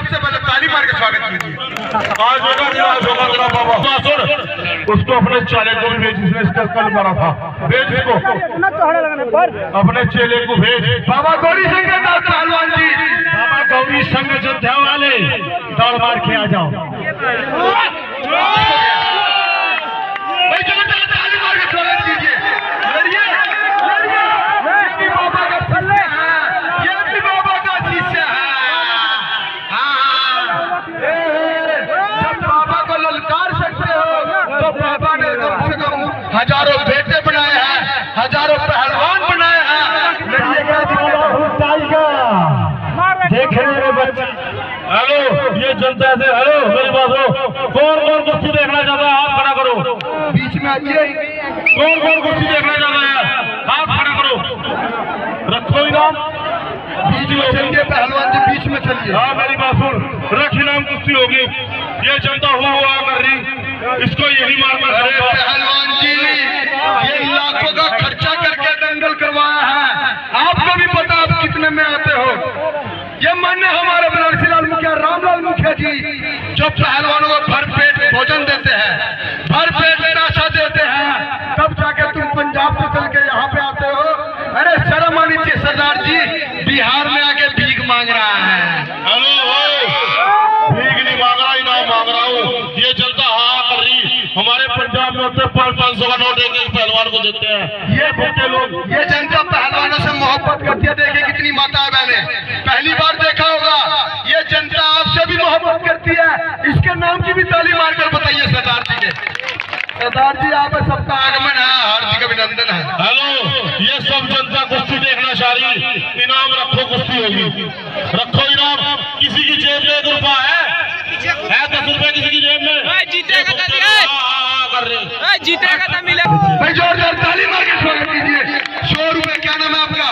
सबसे पहले ताली मार के स्वागत कीजिए। आज होगा बाबा उसको अपने चाले को भी भेज, जिसने इसका कल मारा था, भेज इसको अपने चेले को भेज। बाबा गौरी शंकर दास पहलवान जी, बाबा गौरी संघ योद्धा वाले दौड़ मार के आ जाओ। ताली मार के स्वागत कीजिए। लड़िए, लड़िए, बाबा का फल्ले है, ये भी बाबा का शिष्य है। जब बाबा को ललकार सकते हो तो बाबा ने कम से कम हजारों बेटे बनाए हैं, हजारों पहलवान बनाए हैं। लड़िएगा देखने में बच्चे। हेलो, ये जनता से हेलो मेरी बात हो, कौन कौन कुश्ती देखना चाहता है हाथ खड़ा करो। बीच में आइए। कौन कौन कुश्ती देखना चाहता है हाथ खड़ा करो। रखो इनाम बीच में चलिए पहलवान जी, बीच में चलिए। हाँ मेरी बात सुन, रख इनाम कुश्ती होगी। ये जनता हुआ कर रही, इसको यही मारना। अरे पहलवान जी, ये लाखों का खर्चा करके दंगल करवाया है, आपको भी पता आप कितने में आते हो। ये मान्य हमारे बनारसी लाल मुखिया रामलाल मुखिया जी, जो पहलवानों को भर पेट भोजन देते हैं, भर पेट पैसा देते हैं, तब जाके तुम पंजाब से चल के यहाँ पे आते हो। अरे शर्म आनी चाहिए सरदार जी, बिहार में आके भीख मांग रहा है। हेलो, भीख नहीं मांग रहा, इनाम मांग रहा हूँ। ये जनता हाँ कर रही। हमारे पंजाब में होते 500 का नोट एक पहलवान को देते हैं। ये बच्चे लोग, ये जनता पहलवानों से मोहब्बत करती है। देखे कितनी माताएं बहनें, पहली बार देखा होगा। ये जनता आपसे भी मोहब्बत करती है। इसके नाम की भी ताली मारकर बताइए सरदार जी के। सरदार जी आप सबका आगमन है, हार्दिक अभिनंदन है। हेलो, ये सब जनता कुश्ती देखना चाह रही। इनाम रखो, कुश्ती होगी। रखो इनाम। किसी की जेब में 1 रुपया है 10 रुपए किसी की जेब में। जीतेगा तो मिले। भाई जोरदार ताली मार के स्वागत कीजिए। 100 रुपए, क्या नाम है आपका?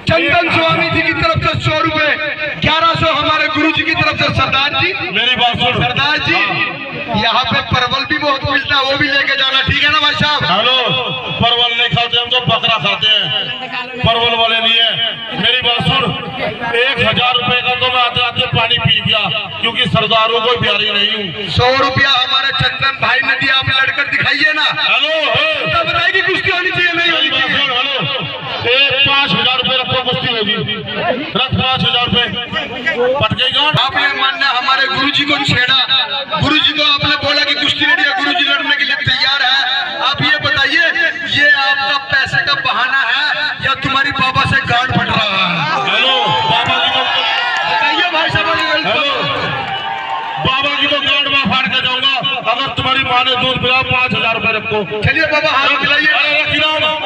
चंदन स्वामी जी की तरफ से 100 रुपए, 1100 हमारे गुरु जी की तरफ से। सरदार जी मेरी बात सुन। सरदार जी, यहाँ पे परवल भी बहुत मिलता है, वो भी लेके जाना, ठीक है ना भाई साहब? हेलो, परवल नहीं खाते हम तो बकरा खाते हैं, परवल वाले नहीं है। मेरी बात सुन, 1000 रुपए का तो मैं आते आते पानी पी गया, क्योंकि सरदारों को प्यारी नहीं हूँ। 100 रुपया हमारे चंदन भाई ने दिया, आप लड़कर दिखाइए ना। हेलो, तो बताइए कुश्ती होनी चाहिए नहीं होनी चाहिए। हेलो, 5000 रुपए रखो, कुश्ती होगी। रख 5000 रुपए। पटकेगा आपने मानना हमारे गुरु जी को छेड़ा, गुरु जी को आपने बोला कि कुश्ती लड़ी है, गुरु जी लड़ने के लिए तैयार है। आप ये बताइए, ये आपका पैसे का बहाना है या तुम्हारी बाबा से गांड फट रहा है? हेलो, बाबा जी को बताइए भाई साहब। हेलो, बाबा की तो गांड में फाड़ के जाऊंगा अगर तुम्हारी माँ ने दूध पिला। 5000 रुपए रखो। चलिए बाबा, हाथ मिलाइए।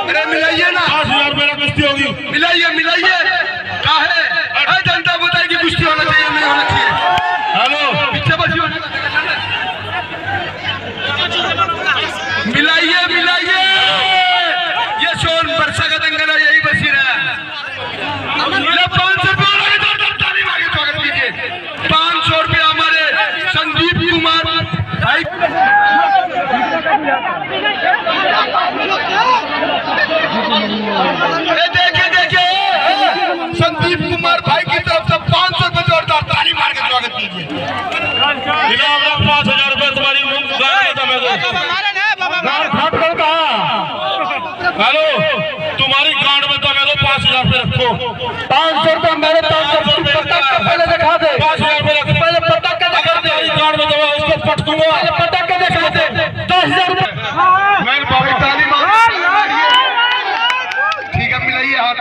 अरे मिलाइए ना। 5000 रुपए का कुश्ती होगी। मिलाइए मिलाइए। काहे जनता बताएगी कुश्ती होना चाहिए नहीं होना चाहिए? हेलो, पीछे बचिए। मिलाइए मिलाइए। ये सोन वर्षा का दंगल है, यही बसी रहा है। 500 रुपये ताली मार के स्वागत कीजिए। 500 रुपया हमारे संदीप कुमार भाई। देखिए देखिए, संदीप कुमार भाई की तरफ से 500 रुपये जोरदार ताली मार के स्वागत कीजिए। इनाम 5000 रुपए तुम्हारी हेलो, तुम्हारी गांड में तो मैं 5000 रुपए रखो। 500 रुपये मेरे 500 पहले दिखा दे। 5000 रुपए रखो। पहले पटाखे दिखा दे। गांड में तो उसको पटकूंगा। पहले पटाखे दिखा दे। 10,000 रुपये। मैं बाबा ताली मार। ठीक है, मिलाइए हाथ।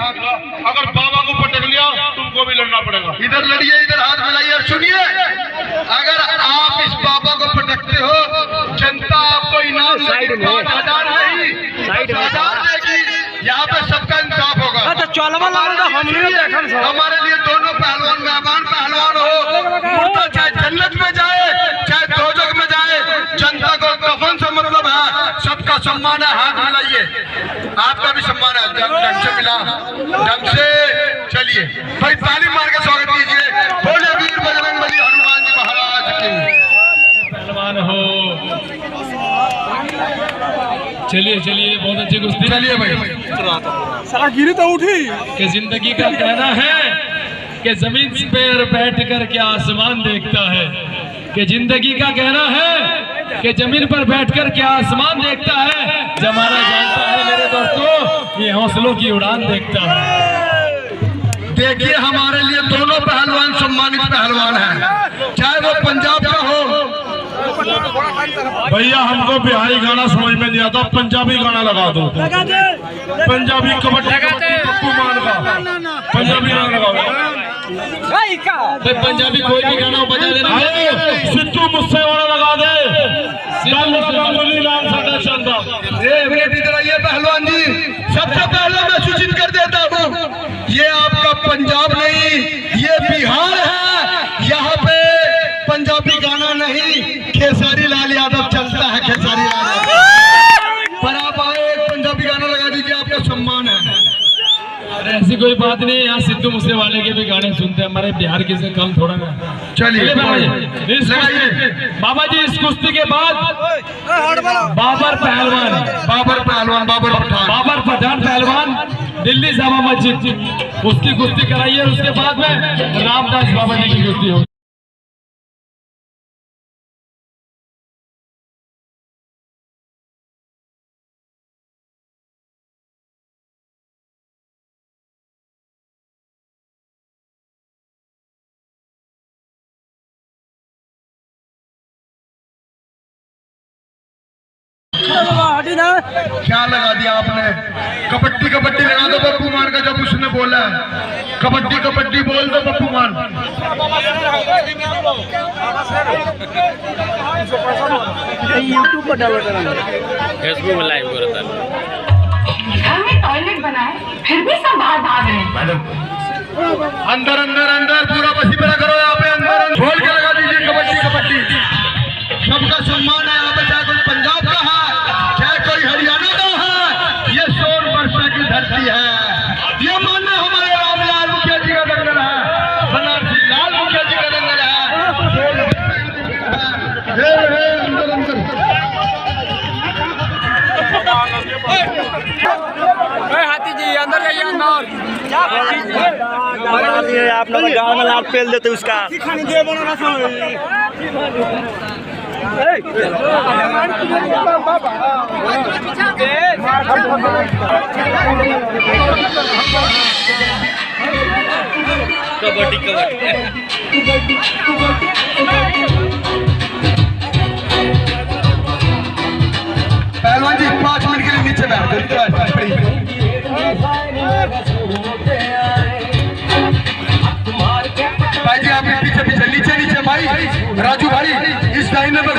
अगर बाबा को पटक लिया तुमको भी लड़ना पड़ेगा। इधर लड़िए, इधर हाथ मिलाइए। और सुनिए, अगर आप इस बाबा को पटकते हो, जनता आपको इनाम देगी 5000 नहीं 10,000 देगी। यहाँ पे सबका इंसाफ होगा। हमारे लिए दोनों पहलवान मेहमान पहलवान हो, मुर्दा चाहे जन्नत में जाए चाहे दोजख में जाए, जनता को कफन से मतलब है, सबका सम्मान है। हाथ मिलाइए, आपका भी सम्मान है। ढंग से मिला, ढंग से चलिए भाई, ताली मार के स्वागत कीजिए। बोले वीर बजरंगबली हनुमान जी महाराज की। पहलवान हो, चलिए चलिए, बहुत अच्छी कुश्ती। चलिए भाई, सारा गिरी तो उठी कि जिंदगी का कहना है कि जमीन पर बैठ कर क्या आसमान देखता है, कि जिंदगी का कहना है कि जमीन पर बैठकर क्या आसमान देखता है, जमाना जानता है मेरे दोस्तों ये हौसलों की उड़ान देखता है। देखिए हमारे लिए दोनों पहलवान सम्मानित पहलवान हैं, चाहे वो पंजाब का हो। भैया हमको बिहारी गाना समझ में नहीं आता, पंजाबी गाना लगा दो। पंजाबी कबड्डी पप्पू मान का पंजाबी गाना लगाओ। भाई पंजाबी कोई भी गाना बजा देना। सिद्धू मुझसे वाला लगा दे, गांगुली नाम साडा चंदा। इधर आइए पहलवान जी, सबसे पहले मैं सूचित कर देता हूँ, ये आपका पंजाब नहीं, ये बिहार है। यहाँ पे पंजाबी गाना नहीं, खेसारी लाल यादव चलता है। खेसारी लाल यादव पर आप आए, एक पंजाबी गाना लगा दीजिए, आपका सम्मान है। अरे ऐसी कोई बात नहीं, यहाँ सिद्धू मूसेवाले के भी गाने सुनते हैं, हमारे बिहार के से कम थोड़ा ना। चलिए बाबा जी, इस कुश्ती के बाद बाबर पहलवान, बाबर पठान पहलवान दिल्ली जामा मस्जिद उसकी कुश्ती कराइए, उसके बाद में रामदास बाबा जी की कुश्ती होगी। क्या लगा दिया आपने? कबड्डी कबड्डी लगा दो पप्पू मान का, जब उसने बोला कबड्डी कबड्डी बोल दो पप्पू मान। यूट्यूब पर डाउनलोड करना, फेसबुक में लाइव करता है। घर में टॉयलेट बनाए फिर भी सब बाहर भाग रहे हैं। मैडम अंदर अंदर अंदर पूरा बसी पेरा करो यहाँ पे, अंदर बोल के लगा दीजिए कबड्डी कबड्डी। सबका सम्मान है यहाँ पे, चाहे कोई पंजाब का है, चाहे कोई हरियाणा का है, ये 100 वर्षा की धरती है। ये मानना हमारे रामलाल मुखिया जी का दंगल है, बनारसी लाल मुखिया जी का दंगल है। अंदर अंदर हाथी जी अंदर जाइए, अंदर आप लोग गाँव में लाल पेल देते उसका। कबड्डी कबड्डी पहलवान जी 5 मिनट के लिए नीचे बैठ भाई जी, आप पीछे पीछे नीचे नीचे भाई। राजू भाई इस लाइन में